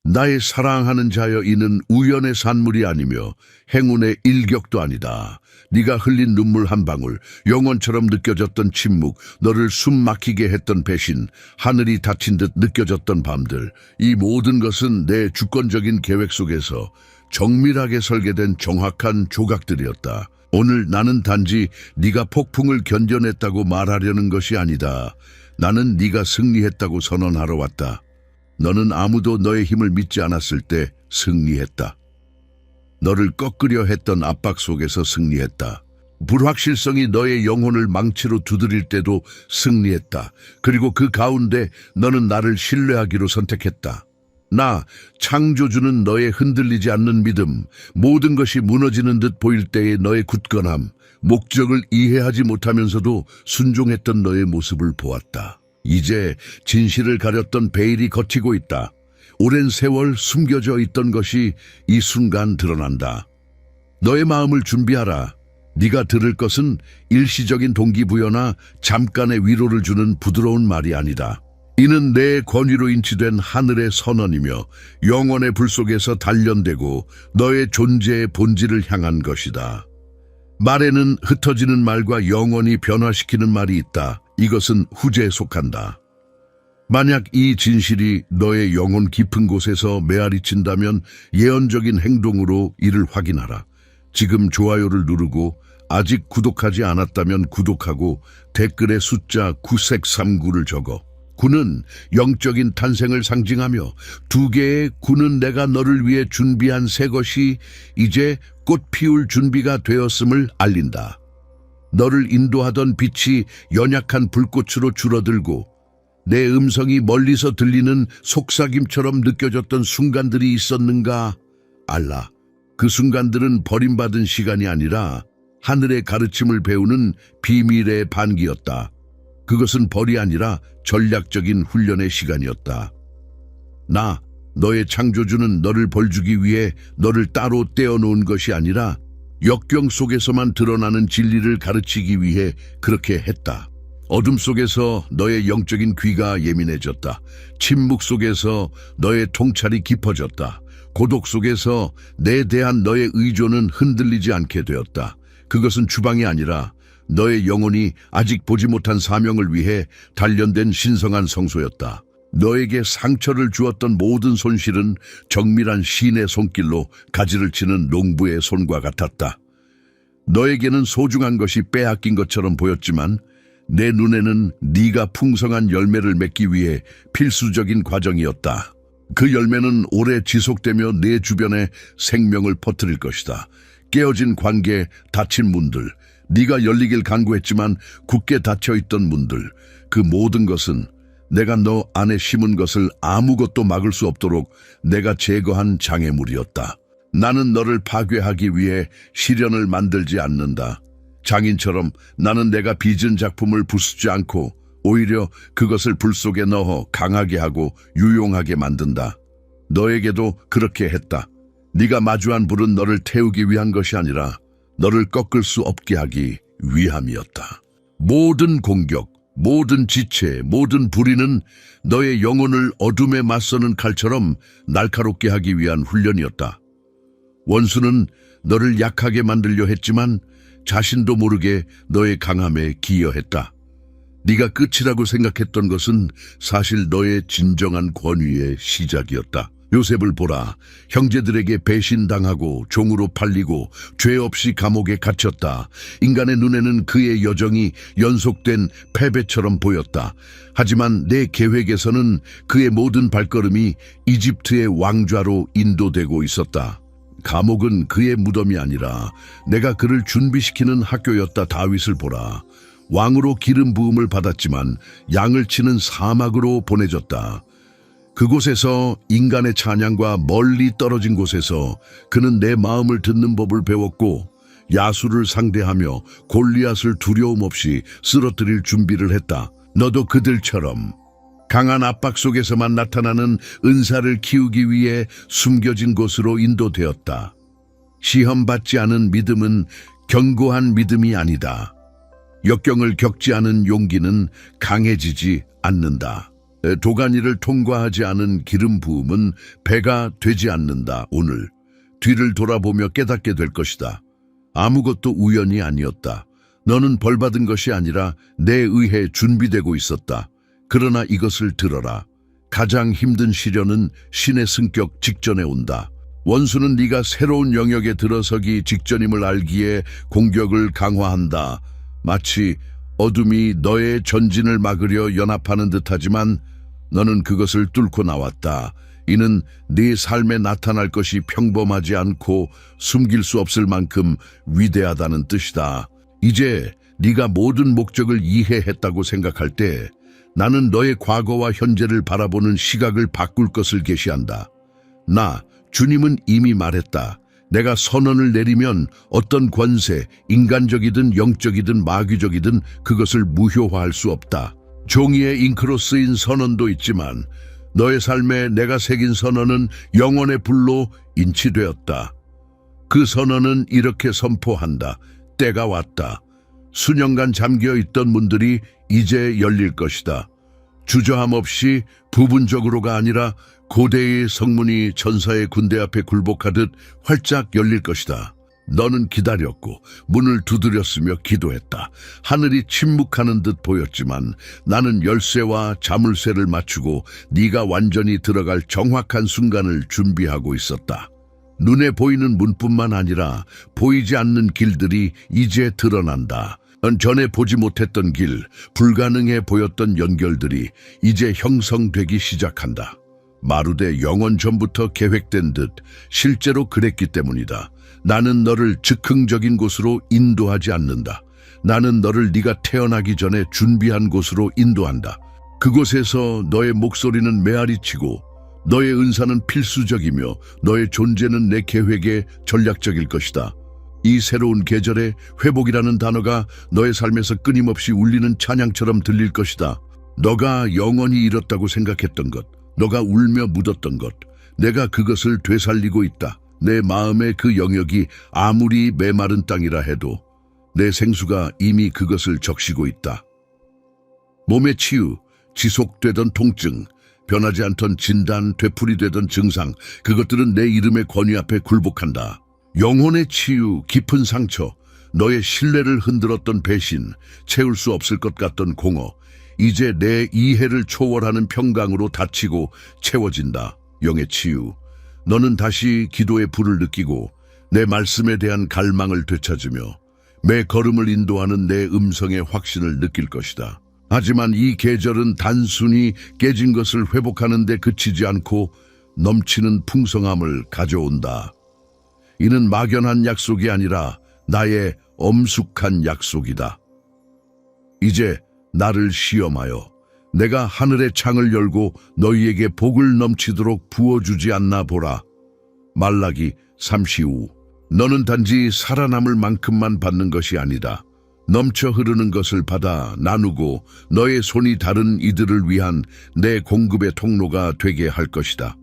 나의 사랑하는 자여, 이는 우연의 산물이 아니며 행운의 일격도 아니다. 네가 흘린 눈물 한 방울, 영원처럼 느껴졌던 침묵, 너를 숨 막히게 했던 배신, 하늘이 닫힌 듯 느껴졌던 밤들, 이 모든 것은 내 주권적인 계획 속에서 정밀하게 설계된 정확한 조각들이었다. 오늘 나는 단지 네가 폭풍을 견뎌냈다고 말하려는 것이 아니다. 나는 네가 승리했다고 선언하러 왔다. 너는 아무도 너의 힘을 믿지 않았을 때 승리했다. 너를 꺾으려 했던 압박 속에서 승리했다. 불확실성이 너의 영혼을 망치로 두드릴 때도 승리했다. 그리고 그 가운데 너는 나를 신뢰하기로 선택했다. 나, 창조주는 너의 흔들리지 않는 믿음, 모든 것이 무너지는 듯 보일 때의 너의 굳건함, 목적을 이해하지 못하면서도 순종했던 너의 모습을 보았다. 이제 진실을 가렸던 베일이 걷히고 있다. 오랜 세월 숨겨져 있던 것이 이 순간 드러난다. 너의 마음을 준비하라. 네가 들을 것은 일시적인 동기부여나 잠깐의 위로를 주는 부드러운 말이 아니다. 이는 내 권위로 인치된 하늘의 선언이며 영원의 불 속에서 단련되고 너의 존재의 본질을 향한 것이다. 말에는 흩어지는 말과 영원히 변화시키는 말이 있다. 이것은 후제에 속한다. 만약 이 진실이 너의 영혼 깊은 곳에서 메아리친다면 예언적인 행동으로 이를 확인하라. 지금 좋아요를 누르고 아직 구독하지 않았다면 구독하고 댓글에 숫자 939를 적어. 9는 영적인 탄생을 상징하며 2개의 9는 내가 너를 위해 준비한 새 것이 이제 꽃 피울 준비가 되었음을 알린다. 너를 인도하던 빛이 연약한 불꽃으로 줄어들고 내 음성이 멀리서 들리는 속삭임처럼 느껴졌던 순간들이 있었는가? 알라. 그 순간들은 버림받은 시간이 아니라 하늘의 가르침을 배우는 비밀의 반기였다. 그것은 벌이 아니라 전략적인 훈련의 시간이었다. 나, 너의 창조주는 너를 벌주기 위해 너를 따로 떼어놓은 것이 아니라 역경 속에서만 드러나는 진리를 가르치기 위해 그렇게 했다. 어둠 속에서 너의 영적인 귀가 예민해졌다. 침묵 속에서 너의 통찰이 깊어졌다. 고독 속에서 내 대한 너의 의존은 흔들리지 않게 되었다. 그것은 주방이 아니라 너의 영혼이 아직 보지 못한 사명을 위해 단련된 신성한 성소였다. 너에게 상처를 주었던 모든 손실은 정밀한 신의 손길로 가지를 치는 농부의 손과 같았다. 너에게는 소중한 것이 빼앗긴 것처럼 보였지만 내 눈에는 네가 풍성한 열매를 맺기 위해 필수적인 과정이었다. 그 열매는 오래 지속되며 내 주변에 생명을 퍼뜨릴 것이다. 깨어진 관계, 닫힌 문들, 네가 열리길 간구했지만 굳게 닫혀있던 문들, 그 모든 것은 내가 너 안에 심은 것을 아무것도 막을 수 없도록 내가 제거한 장애물이었다. 나는 너를 파괴하기 위해 시련을 만들지 않는다. 장인처럼 나는 내가 빚은 작품을 부수지 않고 오히려 그것을 불 속에 넣어 강하게 하고 유용하게 만든다. 너에게도 그렇게 했다. 네가 마주한 불은 너를 태우기 위한 것이 아니라 너를 꺾을 수 없게 하기 위함이었다. 모든 공격, 모든 지체, 모든 불의는 너의 영혼을 어둠에 맞서는 칼처럼 날카롭게 하기 위한 훈련이었다. 원수는 너를 약하게 만들려 했지만 자신도 모르게 너의 강함에 기여했다. 네가 끝이라고 생각했던 것은 사실 너의 진정한 권위의 시작이었다. 요셉을 보라. 형제들에게 배신당하고 종으로 팔리고 죄 없이 감옥에 갇혔다. 인간의 눈에는 그의 여정이 연속된 패배처럼 보였다. 하지만 내 계획에서는 그의 모든 발걸음이 이집트의 왕좌로 인도되고 있었다. 감옥은 그의 무덤이 아니라 내가 그를 준비시키는 학교였다. 다윗을 보라. 왕으로 기름 부음을 받았지만 양을 치는 사막으로 보내졌다. 그곳에서 인간의 찬양과 멀리 떨어진 곳에서 그는 내 마음을 듣는 법을 배웠고 야수를 상대하며 골리앗을 두려움 없이 쓰러뜨릴 준비를 했다. 너도 그들처럼 강한 압박 속에서만 나타나는 은사를 키우기 위해 숨겨진 곳으로 인도되었다. 시험받지 않은 믿음은 견고한 믿음이 아니다. 역경을 겪지 않은 용기는 강해지지 않는다. 도가니를 통과하지 않은 기름 부음은 배가 되지 않는다. 오늘 뒤를 돌아보며 깨닫게 될 것이다. 아무것도 우연이 아니었다. 너는 벌받은 것이 아니라 내 의해 준비되고 있었다. 그러나 이것을 들어라. 가장 힘든 시련은 신의 승격 직전에 온다. 원수는 네가 새로운 영역에 들어서기 직전임을 알기에 공격을 강화한다. 마치 어둠이 너의 전진을 막으려 연합하는 듯하지만 너는 그것을 뚫고 나왔다. 이는 네 삶에 나타날 것이 평범하지 않고 숨길 수 없을 만큼 위대하다는 뜻이다. 이제 네가 모든 목적을 이해했다고 생각할 때 나는 너의 과거와 현재를 바라보는 시각을 바꿀 것을 계시한다. 나, 주님은 이미 말했다. 내가 선언을 내리면 어떤 권세, 인간적이든 영적이든 마귀적이든 그것을 무효화할 수 없다. 종이에 잉크로 쓰인 선언도 있지만 너의 삶에 내가 새긴 선언은 영원의 불로 인치되었다. 그 선언은 이렇게 선포한다. 때가 왔다. 수년간 잠겨있던 문들이 이제 열릴 것이다. 주저함 없이 부분적으로가 아니라 고대의 성문이 전사의 군대 앞에 굴복하듯 활짝 열릴 것이다. 너는 기다렸고 문을 두드렸으며 기도했다. 하늘이 침묵하는 듯 보였지만 나는 열쇠와 자물쇠를 맞추고 네가 완전히 들어갈 정확한 순간을 준비하고 있었다. 눈에 보이는 문뿐만 아니라 보이지 않는 길들이 이제 드러난다. 전에 보지 못했던 길, 불가능해 보였던 연결들이 이제 형성되기 시작한다. 마루대 영원 전부터 계획된 듯 실제로 그랬기 때문이다. 나는 너를 즉흥적인 곳으로 인도하지 않는다. 나는 너를 네가 태어나기 전에 준비한 곳으로 인도한다. 그곳에서 너의 목소리는 메아리치고 너의 은사는 필수적이며 너의 존재는 내 계획에 전략적일 것이다. 이 새로운 계절에 회복이라는 단어가 너의 삶에서 끊임없이 울리는 찬양처럼 들릴 것이다. 너가 영원히 잃었다고 생각했던 것, 너가 울며 묻었던 것, 내가 그것을 되살리고 있다. 내 마음의 그 영역이 아무리 메마른 땅이라 해도 내 생수가 이미 그것을 적시고 있다. 몸의 치유, 지속되던 통증, 변하지 않던 진단, 되풀이되던 증상, 그것들은 내 이름의 권위 앞에 굴복한다. 영혼의 치유, 깊은 상처, 너의 신뢰를 흔들었던 배신, 채울 수 없을 것 같던 공허, 이제 내 이해를 초월하는 평강으로 닫히고 채워진다. 영의 치유. 너는 다시 기도의 불을 느끼고 내 말씀에 대한 갈망을 되찾으며 매 걸음을 인도하는 내 음성의 확신을 느낄 것이다. 하지만 이 계절은 단순히 깨진 것을 회복하는 데 그치지 않고 넘치는 풍성함을 가져온다. 이는 막연한 약속이 아니라 나의 엄숙한 약속이다. 이제 나를 시험하여 내가 하늘의 창을 열고 너희에게 복을 넘치도록 부어주지 않나 보라. 말라기 3:5. 너는 단지 살아남을 만큼만 받는 것이 아니다. 넘쳐 흐르는 것을 받아 나누고 너의 손이 다른 이들을 위한 내 공급의 통로가 되게 할 것이다.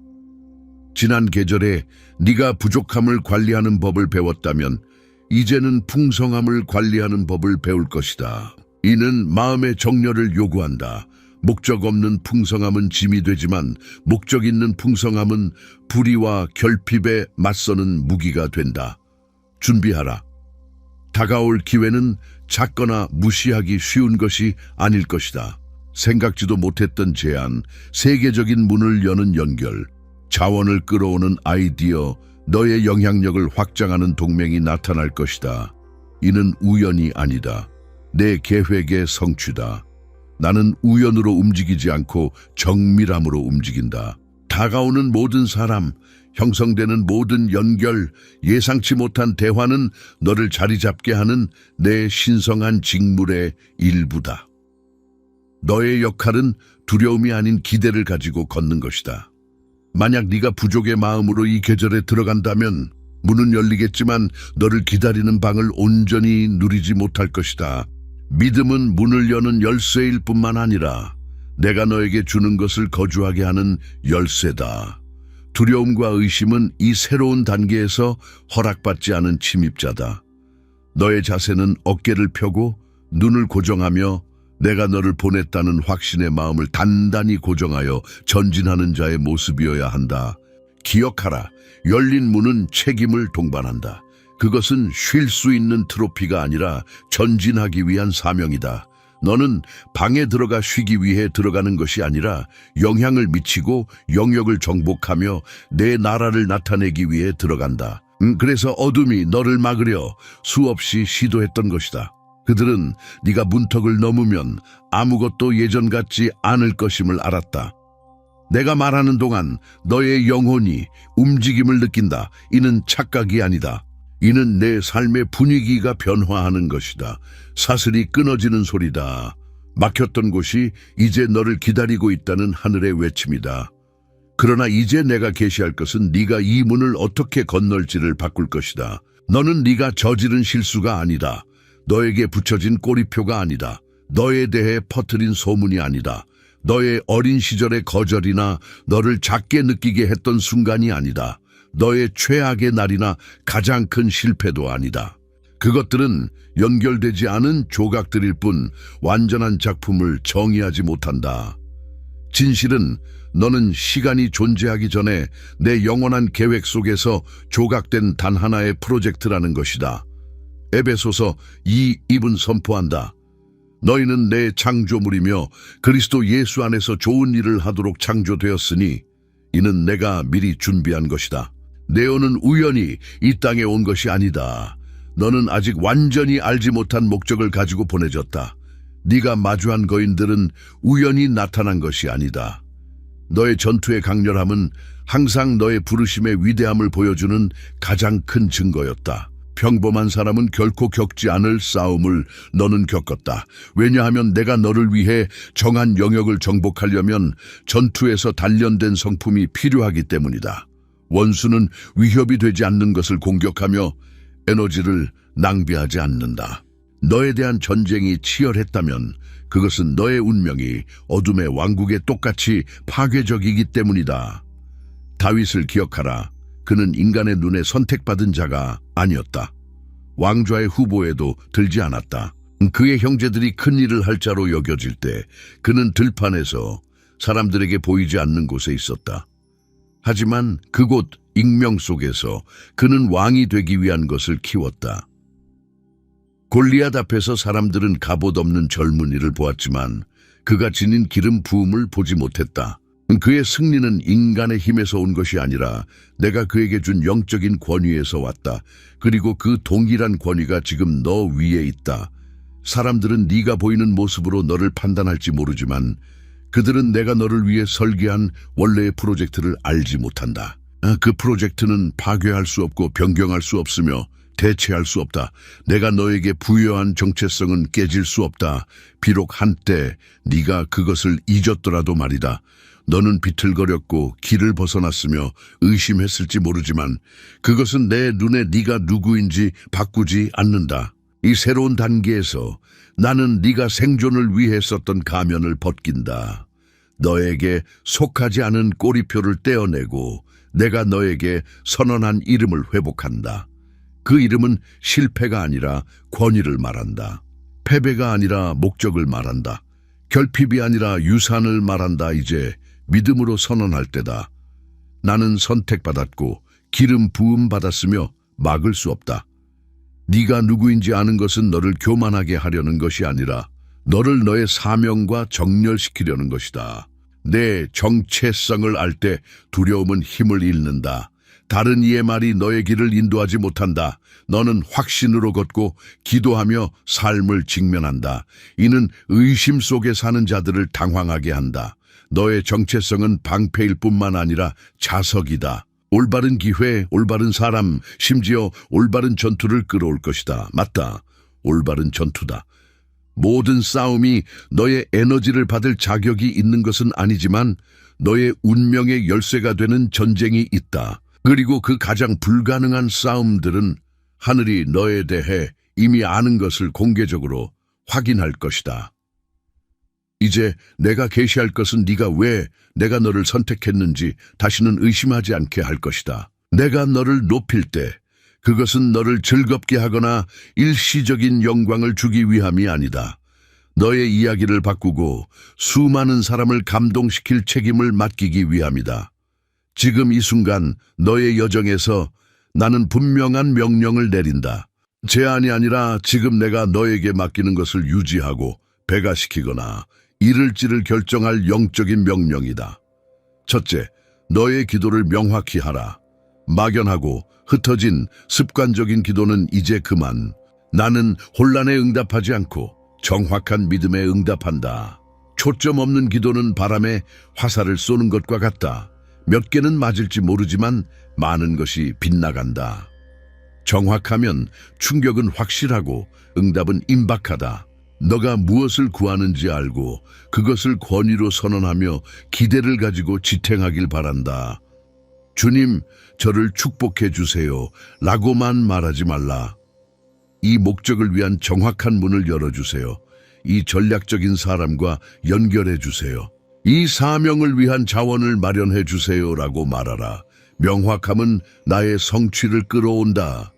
지난 계절에 네가 부족함을 관리하는 법을 배웠다면 이제는 풍성함을 관리하는 법을 배울 것이다. 이는 마음의 정렬을 요구한다. 목적 없는 풍성함은 짐이 되지만 목적 있는 풍성함은 불의와 결핍에 맞서는 무기가 된다. 준비하라. 다가올 기회는 작거나 무시하기 쉬운 것이 아닐 것이다. 생각지도 못했던 제안, 세계적인 문을 여는 연결, 자원을 끌어오는 아이디어, 너의 영향력을 확장하는 동맹이 나타날 것이다. 이는 우연이 아니다. 내 계획의 성취다. 나는 우연으로 움직이지 않고 정밀함으로 움직인다. 다가오는 모든 사람, 형성되는 모든 연결, 예상치 못한 대화는 너를 자리 잡게 하는 내 신성한 직물의 일부다. 너의 역할은 두려움이 아닌 기대를 가지고 걷는 것이다. 만약 네가 부족의 마음으로 이 계절에 들어간다면 문은 열리겠지만 너를 기다리는 방을 온전히 누리지 못할 것이다. 믿음은 문을 여는 열쇠일 뿐만 아니라 내가 너에게 주는 것을 거주하게 하는 열쇠다. 두려움과 의심은 이 새로운 단계에서 허락받지 않은 침입자다. 너의 자세는 어깨를 펴고 눈을 고정하며 내가 너를 보냈다는 확신의 마음을 단단히 고정하여 전진하는 자의 모습이어야 한다. 기억하라. 열린 문은 책임을 동반한다. 그것은 쉴 수 있는 트로피가 아니라 전진하기 위한 사명이다. 너는 방에 들어가 쉬기 위해 들어가는 것이 아니라 영향을 미치고 영역을 정복하며 내 나라를 나타내기 위해 들어간다. 그래서 어둠이 너를 막으려 수없이 시도했던 것이다. 그들은 네가 문턱을 넘으면 아무것도 예전 같지 않을 것임을 알았다. 내가 말하는 동안 너의 영혼이 움직임을 느낀다. 이는 착각이 아니다. 이는 내 삶의 분위기가 변화하는 것이다. 사슬이 끊어지는 소리다. 막혔던 곳이 이제 너를 기다리고 있다는 하늘의 외침이다. 그러나 이제 내가 계시할 것은 네가 이 문을 어떻게 건널지를 바꿀 것이다. 너는 네가 저지른 실수가 아니다. 너에게 붙여진 꼬리표가 아니다. 너에 대해 퍼뜨린 소문이 아니다. 너의 어린 시절의 거절이나 너를 작게 느끼게 했던 순간이 아니다. 너의 최악의 날이나 가장 큰 실패도 아니다. 그것들은 연결되지 않은 조각들일 뿐 완전한 작품을 정의하지 못한다. 진실은 너는 시간이 존재하기 전에 내 영원한 계획 속에서 조각된 단 하나의 프로젝트라는 것이다. 에베소서 2:2은 선포한다. 너희는 내 창조물이며 그리스도 예수 안에서 좋은 일을 하도록 창조되었으니 이는 내가 미리 준비한 것이다. 네오는 우연히 이 땅에 온 것이 아니다. 너는 아직 완전히 알지 못한 목적을 가지고 보내졌다. 네가 마주한 거인들은 우연히 나타난 것이 아니다. 너의 전투의 강렬함은 항상 너의 부르심의 위대함을 보여주는 가장 큰 증거였다. 평범한 사람은 결코 겪지 않을 싸움을 너는 겪었다. 왜냐하면 내가 너를 위해 정한 영역을 정복하려면 전투에서 단련된 성품이 필요하기 때문이다. 원수는 위협이 되지 않는 것을 공격하며 에너지를 낭비하지 않는다. 너에 대한 전쟁이 치열했다면 그것은 너의 운명이 어둠의 왕국에 똑같이 파괴적이기 때문이다. 다윗을 기억하라. 그는 인간의 눈에 선택받은 자가 아니었다. 왕좌의 후보에도 들지 않았다. 그의 형제들이 큰 일을 할 자로 여겨질 때 그는 들판에서 사람들에게 보이지 않는 곳에 있었다. 하지만 그곳 익명 속에서 그는 왕이 되기 위한 것을 키웠다. 골리앗 앞에서 사람들은 갑옷 없는 젊은이를 보았지만 그가 지닌 기름 부음을 보지 못했다. 그의 승리는 인간의 힘에서 온 것이 아니라 내가 그에게 준 영적인 권위에서 왔다. 그리고 그 동일한 권위가 지금 너 위에 있다. 사람들은 네가 보이는 모습으로 너를 판단할지 모르지만 그들은 내가 너를 위해 설계한 원래의 프로젝트를 알지 못한다. 그 프로젝트는 파괴할 수 없고 변경할 수 없으며 대체할 수 없다. 내가 너에게 부여한 정체성은 깨질 수 없다. 비록 한때 네가 그것을 잊었더라도 말이다. 너는 비틀거렸고 길을 벗어났으며 의심했을지 모르지만 그것은 내 눈에 네가 누구인지 바꾸지 않는다. 이 새로운 단계에서 나는 네가 생존을 위해 썼던 가면을 벗긴다. 너에게 속하지 않은 꼬리표를 떼어내고 내가 너에게 선언한 이름을 회복한다. 그 이름은 실패가 아니라 권위를 말한다. 패배가 아니라 목적을 말한다. 결핍이 아니라 유산을 말한다. 이제 믿음으로 선언할 때다. 나는 선택받았고 기름 부음 받았으며 막을 수 없다. 네가 누구인지 아는 것은 너를 교만하게 하려는 것이 아니라 너를 너의 사명과 정렬시키려는 것이다. 내 정체성을 알 때 두려움은 힘을 잃는다. 다른 이의 말이 너의 길을 인도하지 못한다. 너는 확신으로 걷고 기도하며 삶을 직면한다. 이는 의심 속에 사는 자들을 당황하게 한다. 너의 정체성은 방패일 뿐만 아니라 자석이다. 올바른 기회, 올바른 사람, 심지어 올바른 전투를 끌어올 것이다. 맞다. 올바른 전투다. 모든 싸움이 너의 에너지를 받을 자격이 있는 것은 아니지만 너의 운명의 열쇠가 되는 전쟁이 있다. 그리고 그 가장 불가능한 싸움들은 하늘이 너에 대해 이미 아는 것을 공개적으로 확인할 것이다. 이제 내가 계시할 것은 네가 왜 내가 너를 선택했는지 다시는 의심하지 않게 할 것이다. 내가 너를 높일 때 그것은 너를 즐겁게 하거나 일시적인 영광을 주기 위함이 아니다. 너의 이야기를 바꾸고 수많은 사람을 감동시킬 책임을 맡기기 위함이다. 지금 이 순간 너의 여정에서 나는 분명한 명령을 내린다. 제안이 아니라 지금 내가 너에게 맡기는 것을 유지하고 배가시키거나 이를지를 결정할 영적인 명령이다. 첫째, 너의 기도를 명확히 하라. 막연하고 흩어진 습관적인 기도는 이제 그만. 나는 혼란에 응답하지 않고 정확한 믿음에 응답한다. 초점 없는 기도는 바람에 화살을 쏘는 것과 같다. 몇 개는 맞을지 모르지만 많은 것이 빗나간다. 정확하면 충격은 확실하고 응답은 임박하다. 너가 무엇을 구하는지 알고 그것을 권위로 선언하며 기대를 가지고 지탱하길 바란다. 주님, 저를 축복해 주세요 라고만 말하지 말라. 이 목적을 위한 정확한 문을 열어주세요. 이 전략적인 사람과 연결해 주세요. 이 사명을 위한 자원을 마련해 주세요라고 말하라. 명확함은 나의 성취를 끌어온다.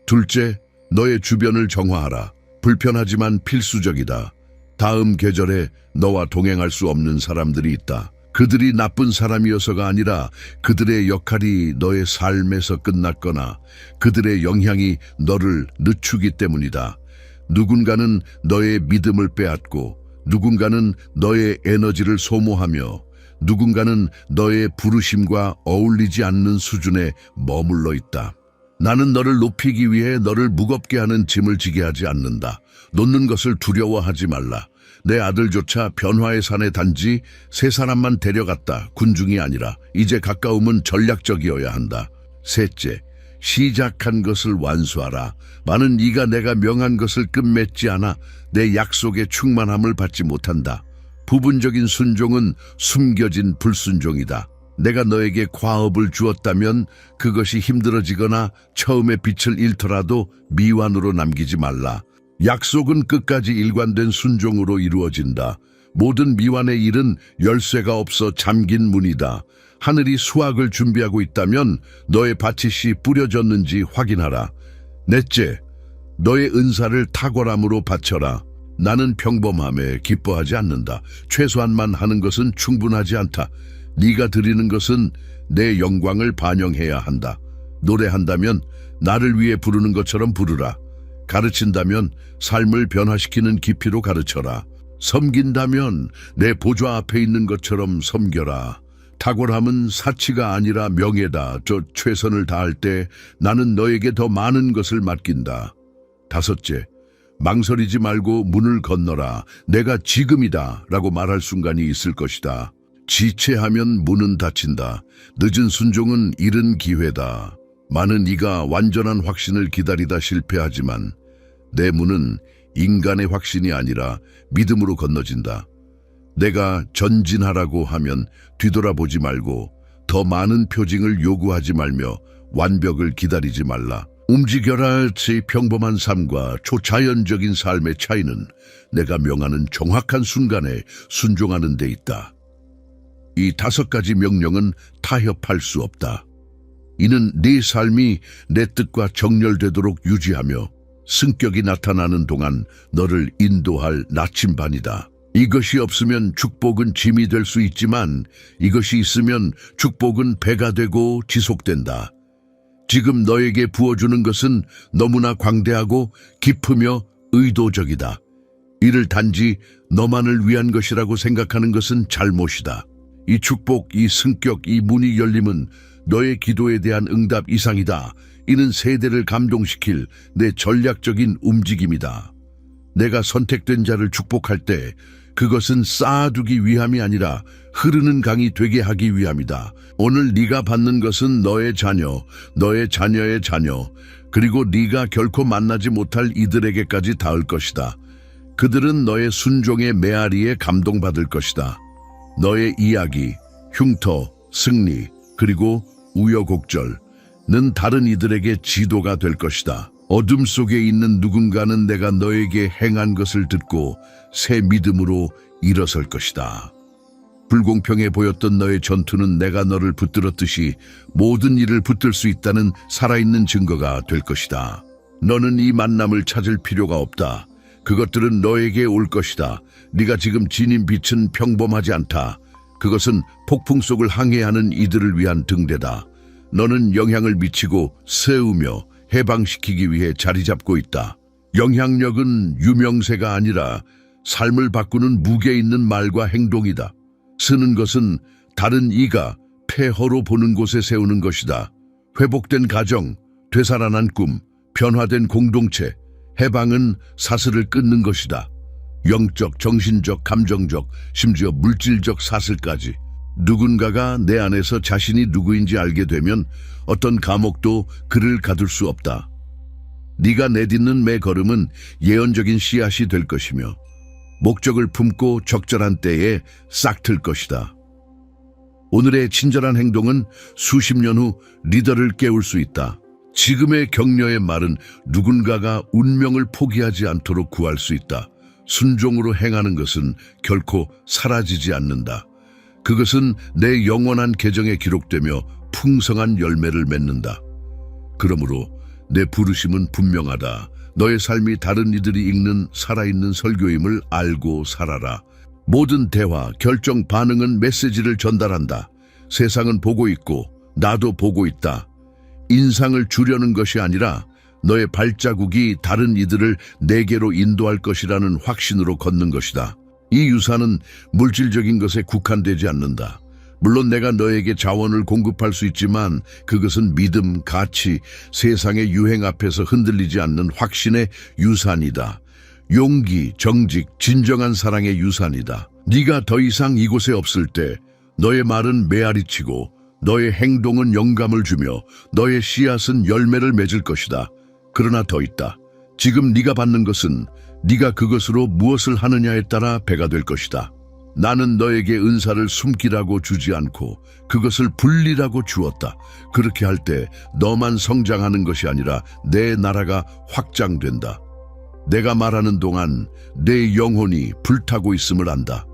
둘째, 너의 주변을 정화하라. 불편하지만 필수적이다. 다음 계절에 너와 동행할 수 없는 사람들이 있다. 그들이 나쁜 사람이어서가 아니라 그들의 역할이 너의 삶에서 끝났거나 그들의 영향이 너를 늦추기 때문이다. 누군가는 너의 믿음을 빼앗고 누군가는 너의 에너지를 소모하며 누군가는 너의 부르심과 어울리지 않는 수준에 머물러 있다. 나는 너를 높이기 위해 너를 무겁게 하는 짐을 지게 하지 않는다. 놓는 것을 두려워하지 말라. 내 아들조차 변화의 산에 단지 세 사람만 데려갔다. 군중이 아니라 이제 가까움은 전략적이어야 한다. 셋째, 시작한 것을 완수하라. 많은 이가 내가 명한 것을 끝맺지 않아 내 약속의 충만함을 받지 못한다. 부분적인 순종은 숨겨진 불순종이다. 내가 너에게 과업을 주었다면 그것이 힘들어지거나 처음에 빛을 잃더라도 미완으로 남기지 말라. 약속은 끝까지 일관된 순종으로 이루어진다. 모든 미완의 일은 열쇠가 없어 잠긴 문이다. 하늘이 수확을 준비하고 있다면 너의 밭이 뿌려졌는지 확인하라. 넷째, 너의 은사를 탁월함으로 바쳐라. 나는 평범함에 기뻐하지 않는다. 최소한만 하는 것은 충분하지 않다. 네가 드리는 것은 내 영광을 반영해야 한다. 노래한다면 나를 위해 부르는 것처럼 부르라. 가르친다면 삶을 변화시키는 깊이로 가르쳐라. 섬긴다면 내 보좌 앞에 있는 것처럼 섬겨라. 탁월함은 사치가 아니라 명예다. 최선을 다할 때 나는 너에게 더 많은 것을 맡긴다. 다섯째, 망설이지 말고 문을 건너라. 내가 지금이다 라고 말할 순간이 있을 것이다. 지체하면 문은 닫힌다. 늦은 순종은 잃은 기회다. 많은 이가 완전한 확신을 기다리다 실패하지만 내 문은 인간의 확신이 아니라 믿음으로 건너진다. 내가 전진하라고 하면 뒤돌아보지 말고 더 많은 표징을 요구하지 말며 완벽을 기다리지 말라. 움직여라. 제 평범한 삶과 초자연적인 삶의 차이는 내가 명하는 정확한 순간에 순종하는 데 있다. 이 5가지 명령은 타협할 수 없다. 이는 네 삶이 내 뜻과 정렬되도록 유지하며 승격이 나타나는 동안 너를 인도할 나침반이다. 이것이 없으면 축복은 짐이 될 수 있지만 이것이 있으면 축복은 배가 되고 지속된다. 지금 너에게 부어주는 것은 너무나 광대하고 깊으며 의도적이다. 이를 단지 너만을 위한 것이라고 생각하는 것은 잘못이다. 이 축복, 이 승격, 이 문이 열림은 너의 기도에 대한 응답 이상이다. 이는 세대를 감동시킬 내 전략적인 움직임이다. 내가 선택된 자를 축복할 때 그것은 쌓아두기 위함이 아니라 흐르는 강이 되게 하기 위함이다. 오늘 네가 받는 것은 너의 자녀, 너의 자녀의 자녀, 그리고 네가 결코 만나지 못할 이들에게까지 닿을 것이다. 그들은 너의 순종의 메아리에 감동받을 것이다. 너의 이야기, 흉터, 승리, 그리고 우여곡절은 다른 이들에게 지도가 될 것이다. 어둠 속에 있는 누군가는 내가 너에게 행한 것을 듣고 새 믿음으로 일어설 것이다. 불공평해 보였던 너의 전투는 내가 너를 붙들었듯이 모든 일을 붙들 수 있다는 살아있는 증거가 될 것이다. 너는 이 만남을 찾을 필요가 없다. 그것들은 너에게 올 것이다. 네가 지금 지닌 빛은 평범하지 않다. 그것은 폭풍 속을 항해하는 이들을 위한 등대다. 너는 영향을 미치고 세우며 해방시키기 위해 자리 잡고 있다. 영향력은 유명세가 아니라 삶을 바꾸는 무게 있는 말과 행동이다. 쓰는 것은 다른 이가 폐허로 보는 곳에 세우는 것이다. 회복된 가정, 되살아난 꿈, 변화된 공동체, 해방은 사슬을 끊는 것이다. 영적, 정신적, 감정적, 심지어 물질적 사슬까지. 누군가가 내 안에서 자신이 누구인지 알게 되면 어떤 감옥도 그를 가둘 수 없다. 네가 내딛는 매 걸음은 예언적인 씨앗이 될 것이며 목적을 품고 적절한 때에 싹틀 것이다. 오늘의 친절한 행동은 수십 년 후 리더를 깨울 수 있다. 지금의 격려의 말은 누군가가 운명을 포기하지 않도록 구할 수 있다. 순종으로 행하는 것은 결코 사라지지 않는다. 그것은 내 영원한 계정에 기록되며 풍성한 열매를 맺는다. 그러므로 내 부르심은 분명하다. 너의 삶이 다른 이들이 읽는 살아있는 설교임을 알고 살아라. 모든 대화, 결정, 반응은 메시지를 전달한다. 세상은 보고 있고 나도 보고 있다. 인상을 주려는 것이 아니라 너의 발자국이 다른 이들을 내게로 인도할 것이라는 확신으로 걷는 것이다. 이 유산은 물질적인 것에 국한되지 않는다. 물론 내가 너에게 자원을 공급할 수 있지만 그것은 믿음, 가치, 세상의 유행 앞에서 흔들리지 않는 확신의 유산이다. 용기, 정직, 진정한 사랑의 유산이다. 네가 더 이상 이곳에 없을 때 너의 말은 메아리치고 너의 행동은 영감을 주며 너의 씨앗은 열매를 맺을 것이다. 그러나 더 있다. 지금 네가 받는 것은 네가 그것으로 무엇을 하느냐에 따라 배가 될 것이다. 나는 너에게 은사를 숨기라고 주지 않고 그것을 분리라고 주었다. 그렇게 할 때 너만 성장하는 것이 아니라 내 나라가 확장된다. 내가 말하는 동안 내 영혼이 불타고 있음을 안다.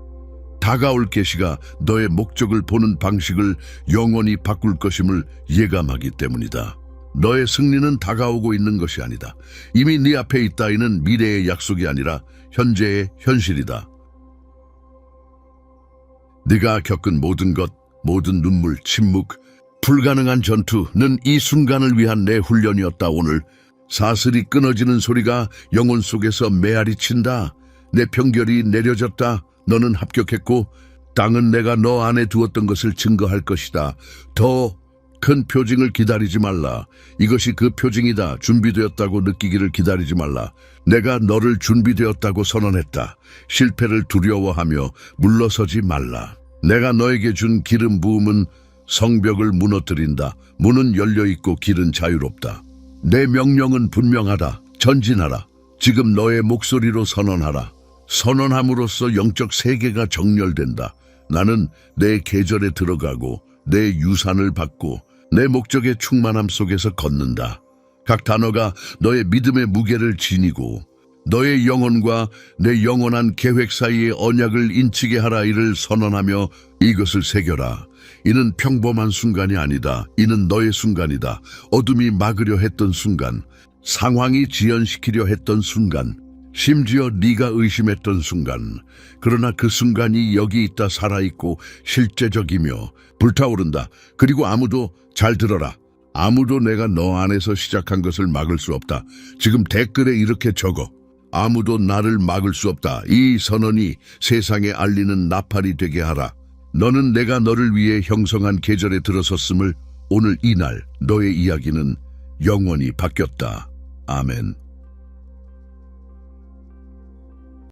다가올 계시가 너의 목적을 보는 방식을 영원히 바꿀 것임을 예감하기 때문이다. 너의 승리는 다가오고 있는 것이 아니다. 이미 네 앞에 있다이는 미래의 약속이 아니라 현재의 현실이다. 네가 겪은 모든 것, 모든 눈물, 침묵, 불가능한 전투는 이 순간을 위한 내 훈련이었다. 오늘 사슬이 끊어지는 소리가 영혼 속에서 메아리친다. 내 평결이 내려졌다. 너는 합격했고 땅은 내가 너 안에 두었던 것을 증거할 것이다. 더 큰 표징을 기다리지 말라. 이것이 그 표징이다. 준비되었다고 느끼기를 기다리지 말라. 내가 너를 준비되었다고 선언했다. 실패를 두려워하며 물러서지 말라. 내가 너에게 준 기름 부음은 성벽을 무너뜨린다. 문은 열려있고 길은 자유롭다. 내 명령은 분명하다. 전진하라. 지금 너의 목소리로 선언하라. 선언함으로써 영적 세계가 정렬된다. 나는 내 계절에 들어가고 내 유산을 받고 내 목적의 충만함 속에서 걷는다. 각 단어가 너의 믿음의 무게를 지니고 너의 영혼과 내 영원한 계획 사이의 언약을 인치게 하라. 이를 선언하며 이것을 새겨라. 이는 평범한 순간이 아니다. 이는 너의 순간이다. 어둠이 막으려 했던 순간, 상황이 지연시키려 했던 순간, 심지어 네가 의심했던 순간. 그러나 그 순간이 여기 있다. 살아있고 실제적이며 불타오른다. 그리고 아무도, 잘 들어라, 아무도 내가 너 안에서 시작한 것을 막을 수 없다. 지금 댓글에 이렇게 적어. 아무도 나를 막을 수 없다. 이 선언이 세상에 알리는 나팔이 되게 하라. 너는 내가 너를 위해 형성한 계절에 들어섰음을 오늘 이날 너의 이야기는 영원히 바뀌었다. 아멘.